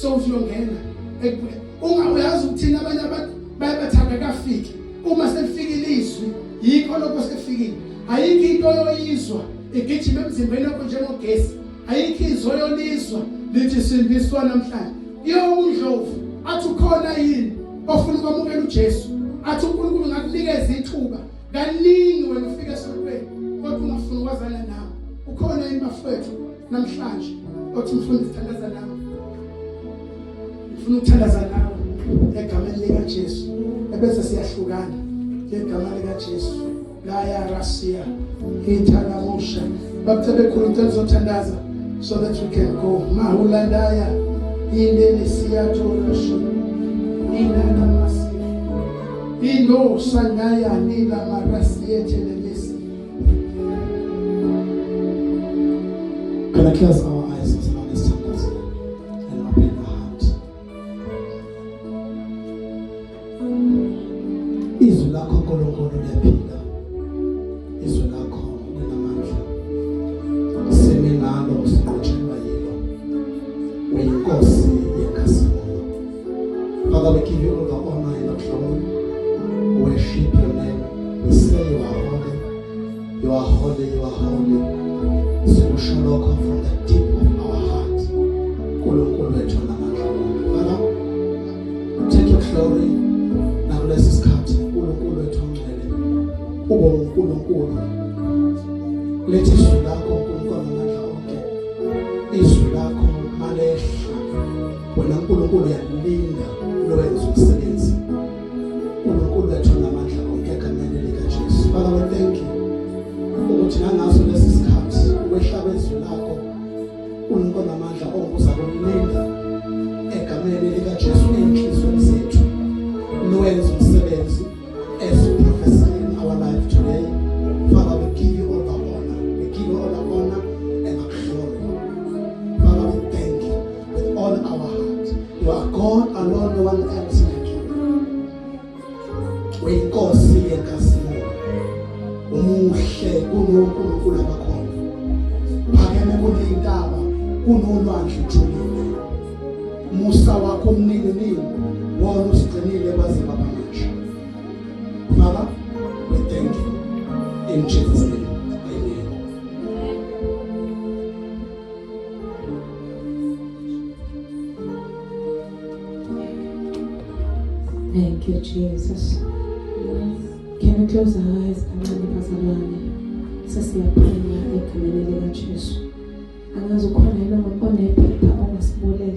so uzongena ungayazi ukuthina abanye abantu bayathanda kafiki uma selifikile izwi yikho lokho sefikile ayikho into yoyizwa igijima emzimbeni wakho njengogesi ayikho izwi yolizwa lithi sindiswa namhlanje yomdlovu athi ukhona yini ofuna ukwamukela uJesu athi uNkulunkulu ngakunikeza ithuba kaningi wena ufika esontweni kodwa ungafuna ukwazana nawe ukhona yini bafethu namhlanje othi ufuna ukuthandaza nawe ufuna ukuthandaza nawe egameni likaJesu ebese siyahlukana ngegama likaJesu la ya rasia italamusha bakuthebe khuluma uzothandaza so that we can go mahulandaya indele siyatholasho inana masi indo sangaya nila marasi yetelelesi. Can I close our eyes as long as us and open our hearts? Izwi lakho Nkulunkulu liyaphila. Izwi lakho linamandla. Seminalo sinotshelwa yilo. Uyinkosi yenkazimulo. Father, we give you all the honor and the glory. Worship your name. We say you are holy. You are holy. You are holy. Sikusholokho from the deep of our heart. Nkulunkulu wethu namandla. Father, take your glory. Now let's discard Nkulunkulu wethu ongcwele. Ube uNkulunkulu. Let izwi lakho Nkulunkulu namandla onke. Izwi lakho malehla. Wena Nkulunkulu yalinda lowenza umsebenzi. Nkulunkulu wethu namandla onke egameni likaJesu. Father, we thank you. Ukuthi nangaso lesi sikhathi wehlaba izwi lakho uNkulunkulu namandla onke uzakulinda egameni likaJesu enhlizweni zethu lowenza umsebenzi as we prophesy in our life today. Father, we give you all the honor. We give you all the honor and the glory. Father, we thank you with all our heart. You are God alone, no one else like you. Uyinkosi yenkazimulo. Umuhle kunoNkulunkulu abakhona. Phakeme kuneyintaba kunolwandle ujulile. Musa wakho umnini nini wona usigcinile baze babamanje. Father, we thank you in Jesus' name. Amen. Thank you, Jesus. Can we close our eyes kancane bazalwane? Sesiyaphenya egameni likaJesu. Angazi ukhona yena onephepha ongasiboleka